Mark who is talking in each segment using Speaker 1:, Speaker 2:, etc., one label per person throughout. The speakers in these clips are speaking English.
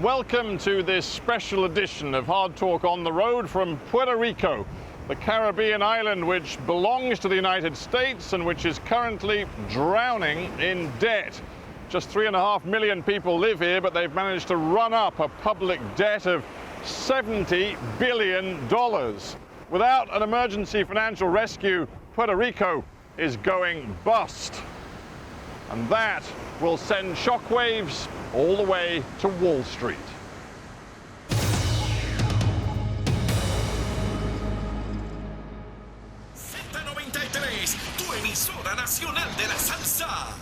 Speaker 1: Welcome to this special edition of Hard Talk on the road from Puerto Rico, the Caribbean island which belongs to the United States and which is currently drowning in debt. Just 3.5 million people live here, but they've managed to run up a public debt of $70 billion. Without an emergency financial rescue, Puerto Rico is going bust. And that will send shockwaves all the way to Wall Street.
Speaker 2: Z93, tu emisora nacional de la salsa.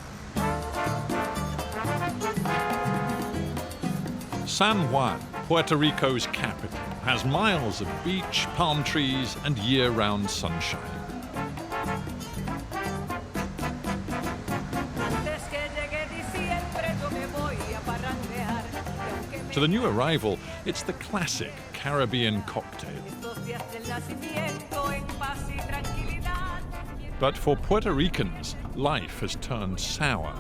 Speaker 3: San Juan, Puerto Rico's capital, has miles of beach, palm trees, and year-round sunshine. To the new arrival, it's the classic Caribbean cocktail. But for Puerto Ricans, life has turned sour.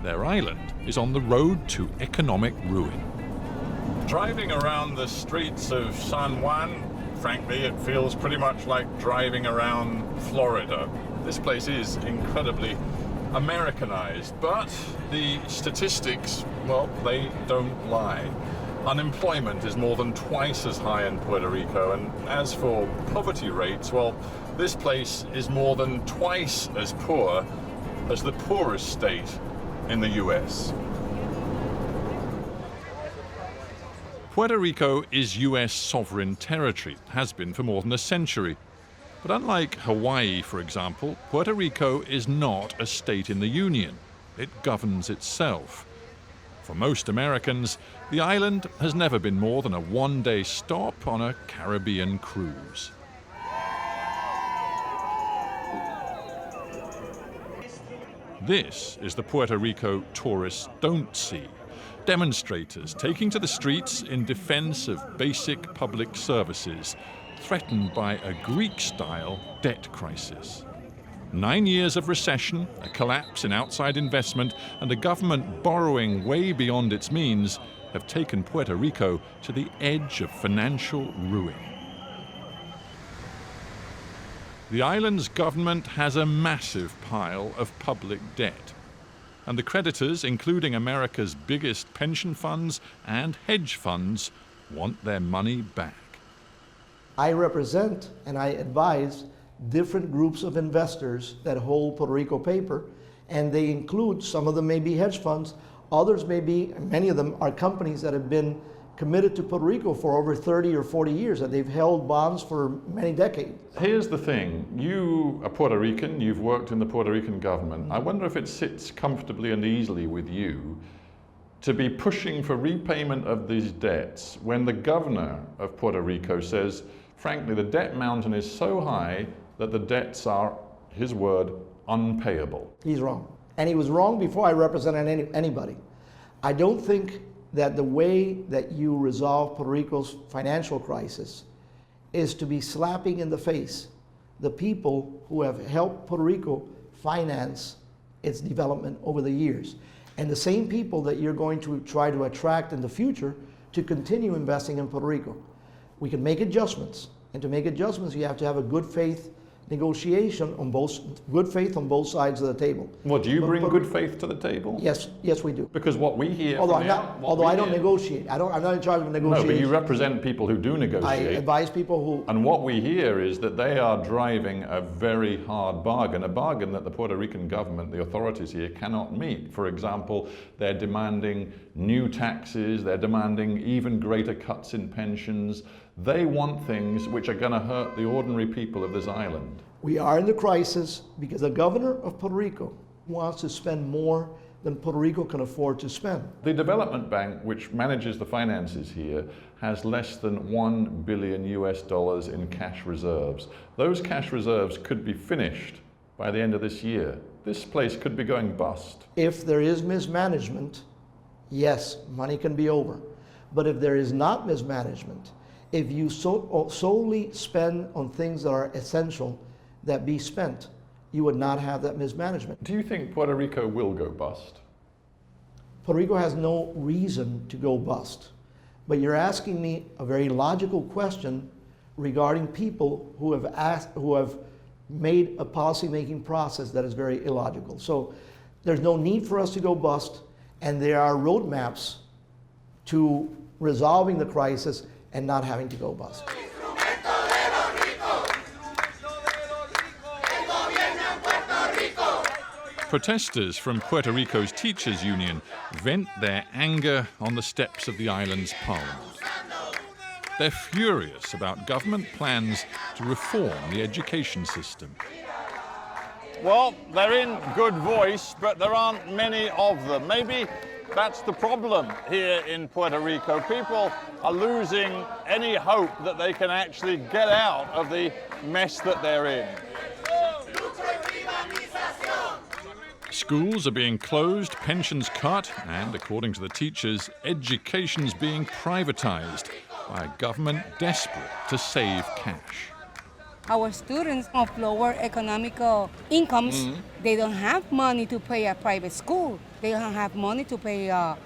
Speaker 3: Their island is on the road to economic ruin. Driving around the streets of San Juan, frankly, it feels pretty much like driving around Florida. This place is incredibly Americanized, but the statistics, well, they don't lie. Unemployment is more than twice as high in Puerto Rico, and as for poverty rates, well, this place is more than twice as poor as the poorest state in the US. Puerto Rico is US sovereign territory, has been for more than a century. But unlike Hawaii, for example, Puerto Rico is not a state in the Union. It governs itself. For most Americans, the island has never been more than a one-day stop on a Caribbean cruise. This is the Puerto Rico tourists don't see. Demonstrators taking to the streets in defense of basic public services, threatened by a Greek-style debt crisis. 9 years of recession, a collapse in outside investment, and a government borrowing way beyond its means have taken Puerto Rico to the edge of financial ruin. The island's government has a massive pile of public debt, and the creditors, including America's biggest pension funds and hedge funds, want their money back.
Speaker 4: I represent and I advise different groups of investors that hold Puerto Rico paper, and they include, some of them may be hedge funds, others may be, many of them are companies that have been committed to Puerto Rico for over 30 or 40 years, and they've held bonds for many decades.
Speaker 1: Here's the thing, you are Puerto Rican, you've worked in the Puerto Rican government. I wonder if it sits comfortably and easily with you to be pushing for repayment of these debts when the governor of Puerto Rico says, frankly, the debt mountain is so high that the debts are, his word, unpayable.
Speaker 4: He's wrong. And he was wrong before I represented anybody. I don't think that the way that you resolve Puerto Rico's financial crisis is to be slapping in the face the people who have helped Puerto Rico finance its development over the years. And the same people that you're going to try to attract in the future to continue investing in Puerto Rico. We can make adjustments, and to make adjustments you have to have a good faith negotiation on good faith on both sides of the table.
Speaker 1: Well, do you bring good faith to the table?
Speaker 4: Yes, we do.
Speaker 1: Because what we hear,
Speaker 4: although I don't negotiate, I'm not in charge of negotiation.
Speaker 1: No, but you represent people who do negotiate.
Speaker 4: I advise people who.
Speaker 1: And what we hear is that they are driving a very hard bargain, a bargain that the Puerto Rican government, the authorities here, cannot meet. For example, they're demanding new taxes, they're demanding even greater cuts in pensions. They want things which are going to hurt the ordinary people of this island.
Speaker 4: We are in the crisis because the governor of Puerto Rico wants to spend more than Puerto Rico can afford to spend.
Speaker 1: The Development Bank, which manages the finances here, has less than $1 billion in cash reserves. Those cash reserves could be finished by the end of this year. This place could be going bust.
Speaker 4: If there is mismanagement, yes, money can be over. But if there is not mismanagement, if you solely spend on things that are essential that be spent, you would not have that mismanagement.
Speaker 1: Do you think Puerto Rico will go bust?
Speaker 4: Puerto Rico has no reason to go bust. But you're asking me a very logical question regarding people who have made a policy-making process that is very illogical. So there's no need for us to go bust, and there are roadmaps to resolving the crisis and not having to go bust.
Speaker 3: Protesters from Puerto Rico's teachers' union vent their anger on the steps of the island's parliament. They're furious about government plans to reform the education system.
Speaker 1: Well, they're in good voice, but there aren't many of them. Maybe that's the problem here in Puerto Rico. People are losing any hope that they can actually get out of the mess that they're in.
Speaker 3: Schools are being closed, pensions cut, and, according to the teachers, education's being privatized by a government desperate to save cash.
Speaker 5: Our students of lower economical incomes, they don't have money to pay a private school. They don't have money to pay a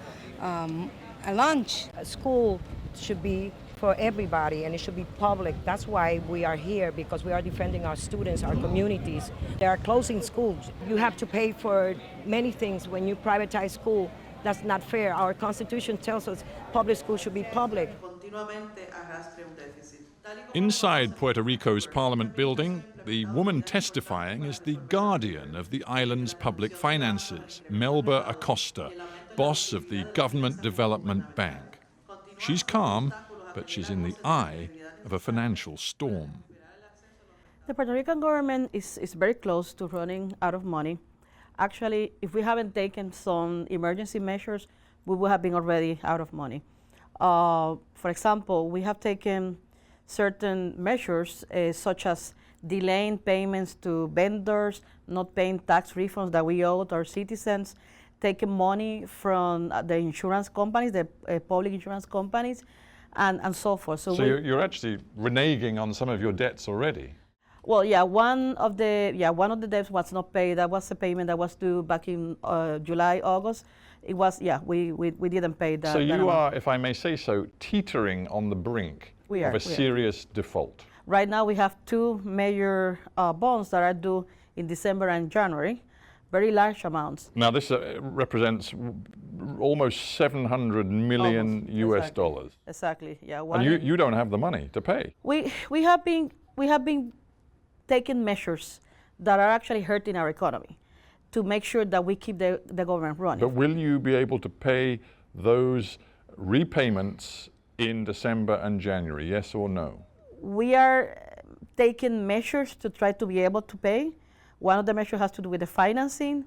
Speaker 5: lunch.
Speaker 6: School should be for everybody, and it should be public. That's why we are here, because we are defending our students, our communities. They are closing schools. You have to pay for many things when you privatize school. That's not fair. Our Constitution tells us public school should be public.
Speaker 3: Inside Puerto Rico's Parliament building, the woman testifying is the guardian of the island's public finances, Melba Acosta, boss of the Government Development Bank. She's calm, but she's in the eye of a financial storm.
Speaker 7: The Puerto Rican government is very close to running out of money. Actually, if we haven't taken some emergency measures, we would have been already out of money. For example, we have taken certain measures such as delaying payments to vendors, not paying tax refunds that we owed our citizens, taking money from the insurance companies, the public insurance companies, and so forth.
Speaker 3: So you're actually reneging on some of your debts already?
Speaker 7: Well, yeah, one of the debts was not paid. That was a payment that was due back in July, August. It was, we didn't pay that.
Speaker 3: So you are, if I may say so, teetering on the brink of a serious default.
Speaker 7: Right now we have two major bonds that are due in December and January, very large amounts.
Speaker 3: Now this represents almost 700 million US dollars.
Speaker 7: Exactly, yeah.
Speaker 3: And you don't have the money to pay.
Speaker 7: We have been taking measures that are actually hurting our economy to make sure that we keep the government running.
Speaker 3: But will you be able to pay those repayments in December and January, yes or no?
Speaker 7: We are taking measures to try to be able to pay. One of the measures has to do with the financing.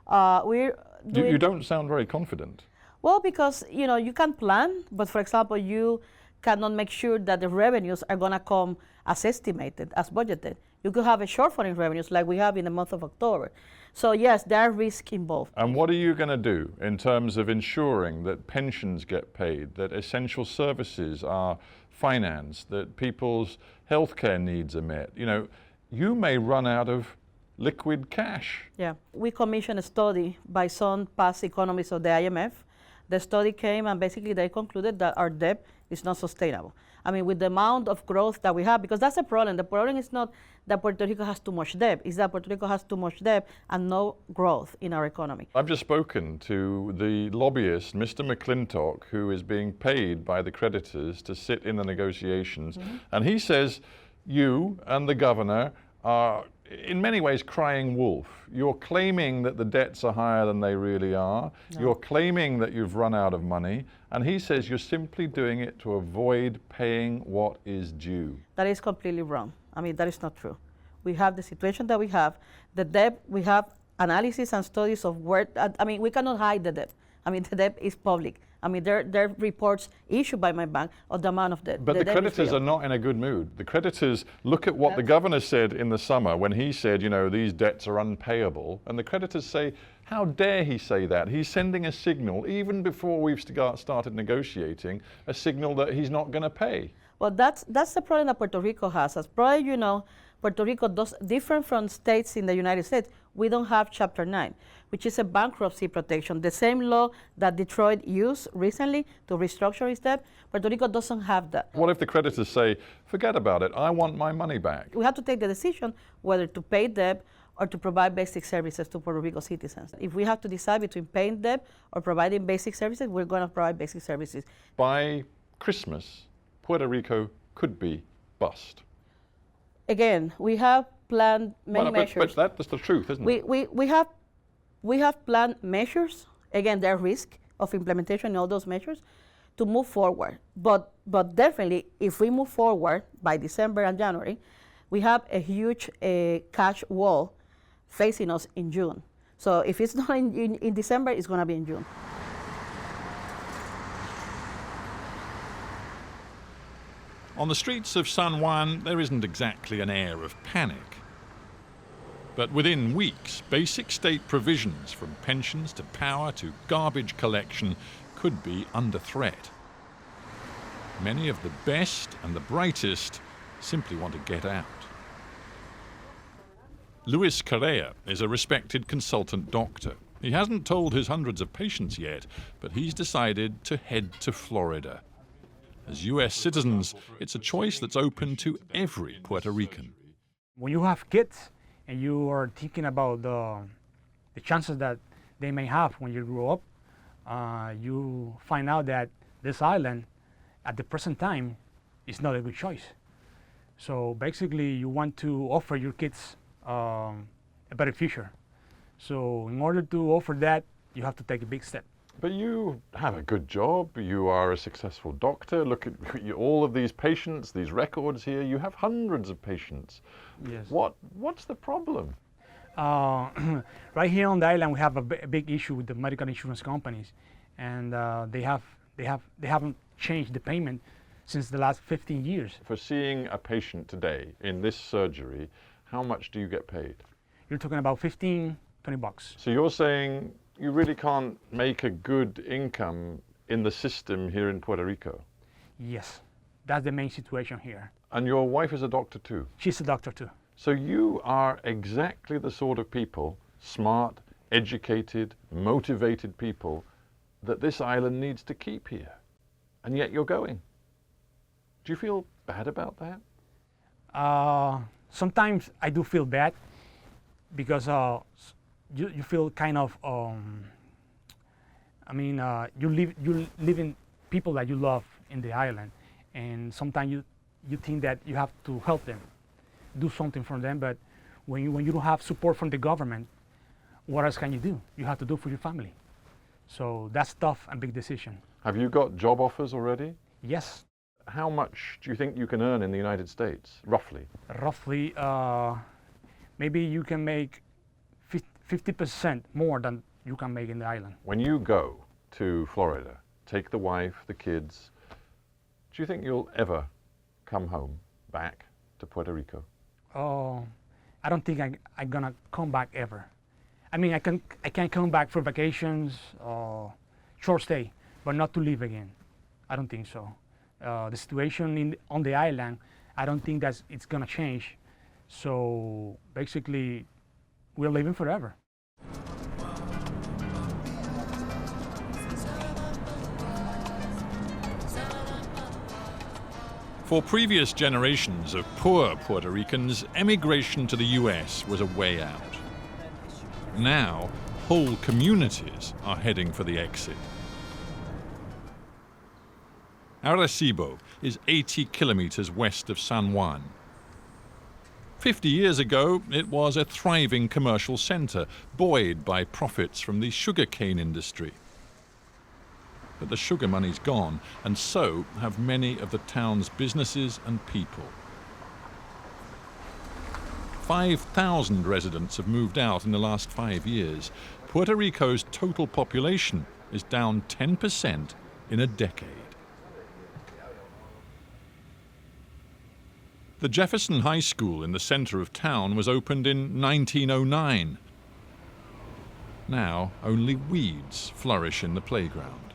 Speaker 3: You don't sound very confident.
Speaker 7: Well, because you can plan, but for example, you cannot make sure that the revenues are going to come as estimated, as budgeted. You could have a shortfall in revenues like we have in the month of October. So yes, there are risks involved.
Speaker 3: And what are you going to do in terms of ensuring that pensions get paid, that essential services are financed, that people's healthcare needs are met? You may run out of liquid cash.
Speaker 7: Yeah, we commissioned a study by some past economists of the IMF. The study came and basically they concluded that our debt is not sustainable. I mean, with the amount of growth that we have, because that's a problem. The problem is not that Puerto Rico has too much debt, it's that Puerto Rico has too much debt and no growth in our economy.
Speaker 3: I've just spoken to the lobbyist, Mr. McClintock, who is being paid by the creditors to sit in the negotiations. And he says you and the governor are in many ways crying wolf. You're claiming that the debts are higher than they really are. No. You're claiming that you've run out of money. And he says you're simply doing it to avoid paying what is due.
Speaker 7: That is completely wrong. I mean, that is not true. We have the situation that we have. The debt, we have analysis and studies of where, we cannot hide the debt. I mean, the debt is public. I mean, there are reports issued by my bank of the amount of debt.
Speaker 3: But the creditors are not in a good mood. The creditors look at what the governor said in the summer when he said, these debts are unpayable. And the creditors say, How dare he say that? He's sending a signal, even before we've started negotiating, a signal that he's not going to pay.
Speaker 7: Well, that's the problem that Puerto Rico has. As probably you know, Puerto Rico does different from states in the United States. We don't have Chapter 9, which is a bankruptcy protection. The same law that Detroit used recently to restructure its debt, Puerto Rico doesn't have that.
Speaker 3: What if the creditors say, forget about it, I want my money back?
Speaker 7: We have to take the decision whether to pay debt or to provide basic services to Puerto Rico citizens. If we have to decide between paying debt or providing basic services, we're going to provide basic services.
Speaker 3: By Christmas, Puerto Rico could be bust.
Speaker 7: Again, we have planned many measures.
Speaker 3: But that's the truth, isn't it?
Speaker 7: We have planned measures. Again, there are risks of implementation in all those measures to move forward. But definitely, if we move forward by December and January, we have a huge cash wall facing us in June. So if it's not in December, it's going to be in June.
Speaker 3: On the streets of San Juan, there isn't exactly an air of panic. But within weeks, basic state provisions from pensions to power to garbage collection could be under threat. Many of the best and the brightest simply want to get out. Luis Correa is a respected consultant doctor. He hasn't told his hundreds of patients yet, but he's decided to head to Florida. As US citizens, it's a choice that's open to every Puerto Rican.
Speaker 8: When you have kids and you are thinking about the chances that they may have when you grow up, you find out that this island at the present time is not a good choice. So basically you want to offer your kids a better future. So in order to offer that, you have to take a big step.
Speaker 3: But you have a good job, you are a successful doctor. Look at all of these patients, these records here. You have hundreds of patients.
Speaker 8: Yes.
Speaker 3: What's the problem?
Speaker 8: Right here on the island, we have a big issue with the medical insurance companies, and they haven't changed the payment since the last 15 years.
Speaker 3: For seeing a patient today in this surgery, how much do you get paid?
Speaker 8: You're talking about 15, 20 bucks.
Speaker 3: So you're saying you really can't make a good income in the system here in Puerto Rico?
Speaker 8: Yes, that's the main situation here.
Speaker 3: And your wife is a doctor too?
Speaker 8: She's a doctor too.
Speaker 3: So you are exactly the sort of people, smart, educated, motivated people, that this island needs to keep here. And yet you're going. Do you feel bad about that?
Speaker 8: Sometimes I do feel bad because you feel kind of, you live in people that you love in the island, and sometimes you think that you have to help them, do something for them, but when you don't have support from the government, what else can you do? You have to do for your family. So that's tough and big decision.
Speaker 3: Have you got job offers already?
Speaker 8: Yes.
Speaker 3: How much do you think you can earn in the United States, roughly?
Speaker 8: Roughly, maybe you can make 50% more than you can make in the island.
Speaker 3: When you go to Florida, take the wife, the kids, do you think you'll ever come home, back to Puerto Rico?
Speaker 8: I don't think I'm gonna come back ever. I mean, I can come back for vacations, short stay, but not to live again. I don't think so. The situation on the island, I don't think that it's gonna change. So basically, we're living forever.
Speaker 3: For previous generations of poor Puerto Ricans, emigration to the US was a way out. Now, whole communities are heading for the exit. Arecibo is 80 kilometers west of San Juan. 50 years ago, it was a thriving commercial center, buoyed by profits from the sugarcane industry. But the sugar money's gone, and so have many of the town's businesses and people. 5,000 residents have moved out in the last 5 years. Puerto Rico's total population is down 10% in a decade. The Jefferson High School in the center of town was opened in 1909. Now only weeds flourish in the playground.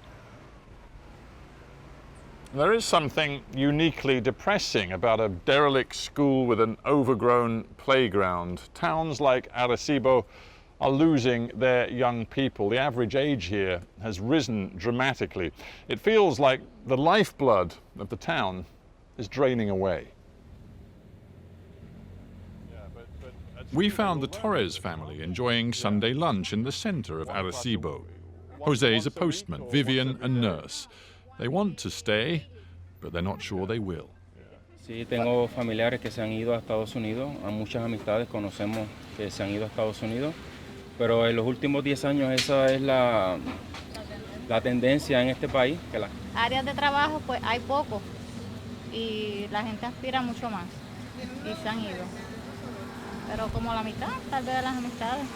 Speaker 1: There is something uniquely depressing about a derelict school with an overgrown playground. Towns like Arecibo are losing their young people. The average age here has risen dramatically. It feels like the lifeblood of the town is draining away.
Speaker 3: We found the Torres family enjoying Sunday lunch in the center of Arecibo. Jose is a postman, Vivian a nurse. They want to stay, but they're not sure they will.
Speaker 9: Sí, tengo familiares que se han ido a Estados Unidos, a muchas amistades conocemos que se han ido a Estados Unidos, pero en los últimos 10 años esa es la tendencia en este país.
Speaker 10: Áreas de trabajo pues hay poco y la gente aspira mucho más y se han ido. Pero como la mitad, tal vez de las amistades.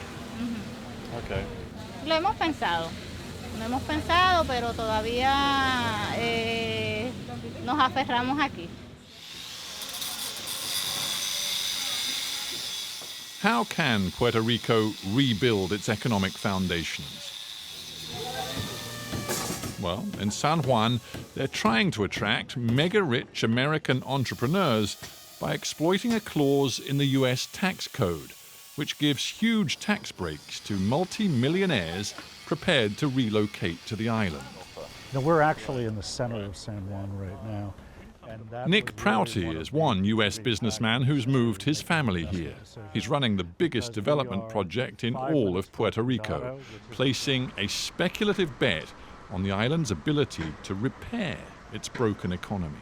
Speaker 1: Okay.
Speaker 10: Lo hemos pensado, pero todavía nos aferramos aquí.
Speaker 3: How can Puerto Rico rebuild its economic foundations? Well, in San Juan, they're trying to attract mega-rich American entrepreneurs by exploiting a clause in the US tax code, which gives huge tax breaks to multi-millionaires prepared to relocate to the island.
Speaker 11: Now, we're actually in the center of San Juan right now.
Speaker 3: Nick Prouty is one US businessman who's moved his family here. He's running the biggest development project in all of Puerto Rico, placing a speculative bet on the island's ability to repair its broken economy.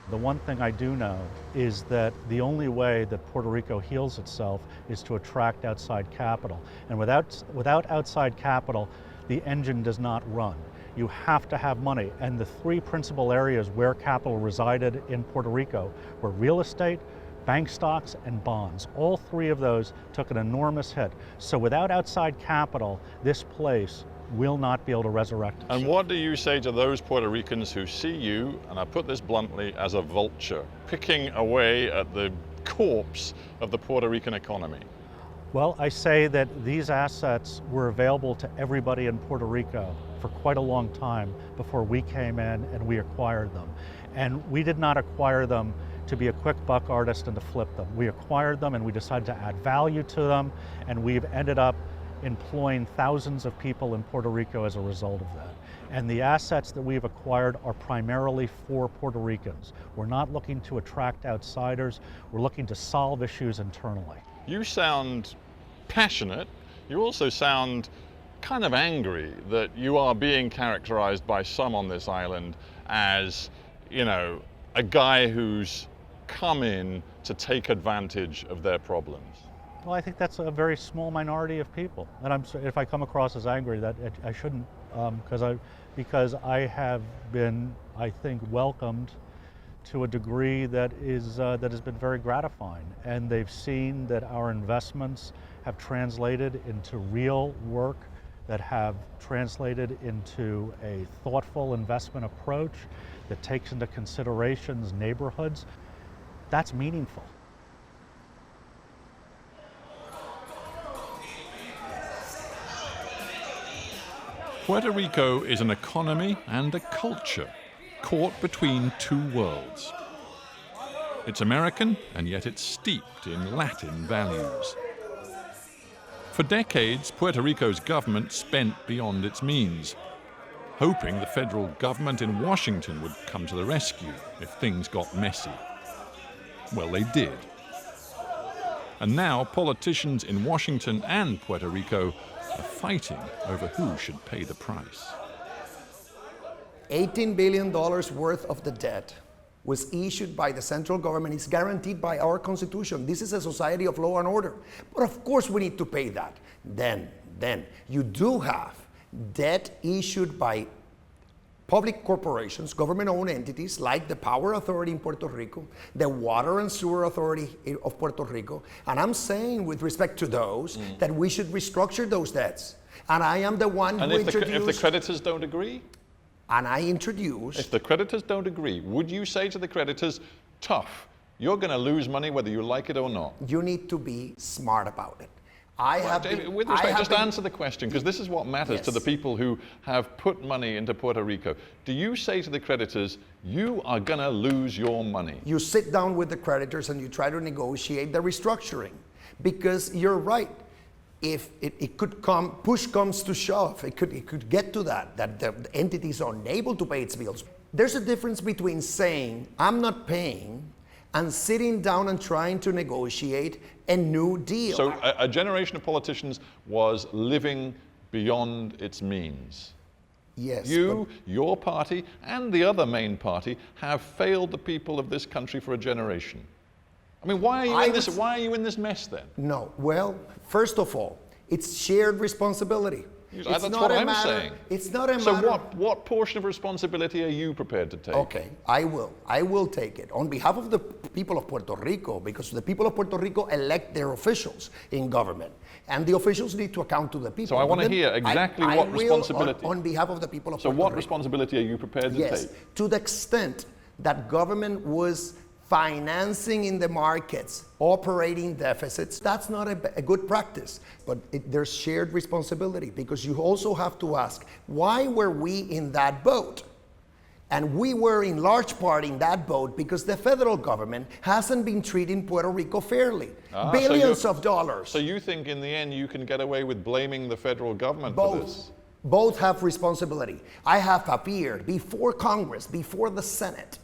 Speaker 11: The one thing I do know is that the only way that Puerto Rico heals itself is to attract outside capital. And without outside capital, the engine does not run. You have to have money. And the three principal areas where capital resided in Puerto Rico were real estate, bank stocks, and bonds. All three of those took an enormous hit. So without outside capital, this place will not be able to resurrect itself.
Speaker 1: And what do you say to those Puerto Ricans who see you, and I put this bluntly, as a vulture, picking away at the corpse of the Puerto Rican economy?
Speaker 11: Well, I say that these assets were available to everybody in Puerto Rico for quite a long time before we came in and we acquired them. And we did not acquire them to be a quick buck artist and to flip them. We acquired them and we decided to add value to them, and we've ended up employing thousands of people in Puerto Rico as a result of that. And the assets that we've acquired are primarily for Puerto Ricans. We're not looking to attract outsiders, we're looking to solve issues internally.
Speaker 1: You sound passionate. You also sound kind of angry that you are being characterized by some on this island as, you know, a guy who's come in to take advantage of their problems.
Speaker 11: Well, I think that's a very small minority of people. And if I come across as angry, that I shouldn't, because I have been, I think, welcomed to a degree that has been very gratifying. And they've seen that our investments have translated into real work, that have translated into a thoughtful investment approach that takes into considerations neighborhoods. That's meaningful.
Speaker 3: Puerto Rico is an economy and a culture caught between two worlds. It's American, and yet it's steeped in Latin values. For decades, Puerto Rico's government spent beyond its means, hoping the federal government in Washington would come to the rescue if things got messy. Well, they did. And now politicians in Washington and Puerto Rico are fighting over who should pay the price.
Speaker 12: $18 billion worth of the debt was issued by the central government. It's guaranteed by our constitution. This is a society of law and order. But of course we need to pay that. Then you do have debt issued by public corporations, government-owned entities like the Power Authority in Puerto Rico, the Water and Sewer Authority of Puerto Rico. And I'm saying with respect to those that we should restructure those debts. And I am the one who introduced...
Speaker 1: And if the creditors don't agree?
Speaker 12: And I introduced...
Speaker 1: If the creditors don't agree, would you say to the creditors, tough, you're going to lose money whether you like it or not?
Speaker 12: You need to be smart about it.
Speaker 3: With respect, just answer the question, because this is what matters to the people who have put money into Puerto Rico. Do you say to the creditors, you are going to lose your money?
Speaker 12: You sit down with the creditors and you try to negotiate the restructuring, because you're right. If it could come, push comes to shove, it could get to that the entities are unable to pay its bills. There's a difference between saying, I'm not paying, and sitting down and trying to negotiate a new deal.
Speaker 3: So a generation of politicians was living beyond its means.
Speaker 12: Yes.
Speaker 3: Your party, and the other main party have failed the people of this country for a generation. I mean, why are you in this mess then?
Speaker 12: No, well, first of all, it's shared responsibility.
Speaker 3: That's what I'm saying.
Speaker 12: It's not a matter.
Speaker 3: So what portion of responsibility are you prepared to take?
Speaker 12: Okay, I will take it on behalf of the people of Puerto Rico, because the people of Puerto Rico elect their officials in government, and the officials need to account to the people.
Speaker 3: So I want to hear exactly what responsibility.
Speaker 12: On behalf of the people of Puerto Rico.
Speaker 3: So what responsibility are you prepared to take?
Speaker 12: Yes, to the extent that government was financing in the markets, operating deficits, that's not a good practice. But there's shared responsibility, because you also have to ask, why were we in that boat? And we were in large part in that boat because the federal government hasn't been treating Puerto Rico fairly. Billions of dollars.
Speaker 3: So you think in the end you can get away with blaming the federal government for this?
Speaker 12: Both have responsibility. I have appeared before Congress, before the Senate,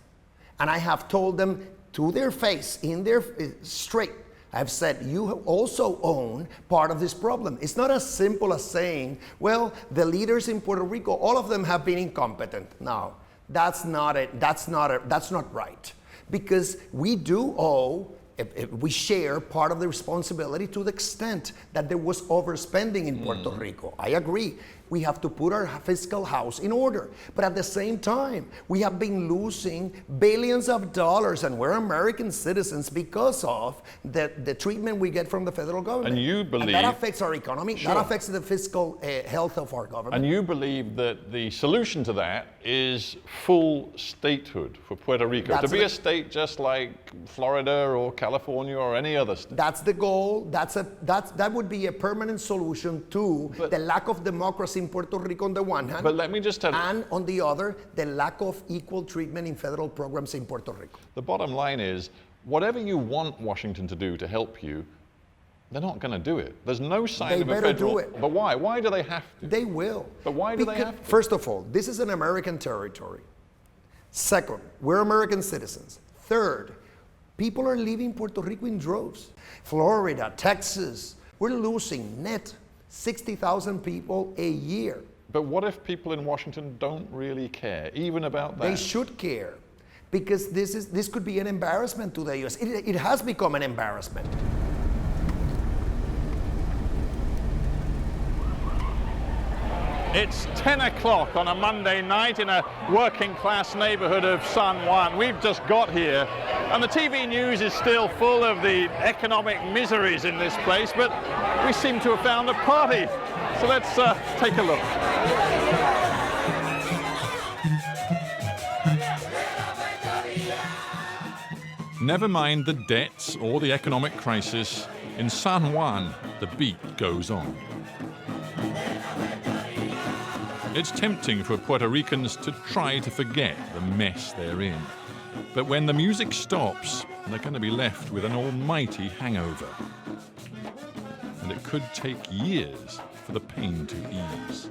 Speaker 12: and I have told them to their face, in their straight, I've said, you also own part of this problem. It's not as simple as saying, well, the leaders in Puerto Rico, all of them have been incompetent. No, that's not right. Because we do owe, we share part of the responsibility to the extent that there was overspending in Puerto Rico. I agree. We have to put our fiscal house in order. But at the same time, we have been losing billions of dollars, and we're American citizens because of the treatment we get from the federal government.
Speaker 3: And you believe...
Speaker 12: And that affects our economy, that affects the fiscal health of our government.
Speaker 3: And you believe that the solution to that is full statehood for Puerto Rico, to be a state just like Florida or California or any other state.
Speaker 12: That's the goal. That would be a permanent solution to the lack of democracy in Puerto Rico on the one hand,
Speaker 3: but let me just tell you,
Speaker 12: and on the other, the lack of equal treatment in federal programs in Puerto Rico.
Speaker 3: The bottom line is, whatever you want Washington to do to help you, they're not going to do it. There's no sign of a federal...
Speaker 12: They better do it.
Speaker 3: But why? Why do they have to?
Speaker 12: They will.
Speaker 3: But why do they have to?
Speaker 12: First of all, this is an American territory. Second, we're American citizens. Third, people are leaving Puerto Rico in droves. Florida, Texas, we're losing net 60,000 people a year.
Speaker 3: But what if people in Washington don't really care, even about that?
Speaker 12: They should care, because this could be an embarrassment to the U.S. It has become an embarrassment.
Speaker 1: It's 10 o'clock on a Monday night in a working class neighborhood of San Juan. We've just got here, and the TV news is still full of the economic miseries in this place, but we seem to have found a party. So let's take a look.
Speaker 3: Never mind the debts or the economic crisis, in San Juan, the beat goes on. It's tempting for Puerto Ricans to try to forget the mess they're in. But when the music stops, they're going to be left with an almighty hangover. And it could take years for the pain to ease.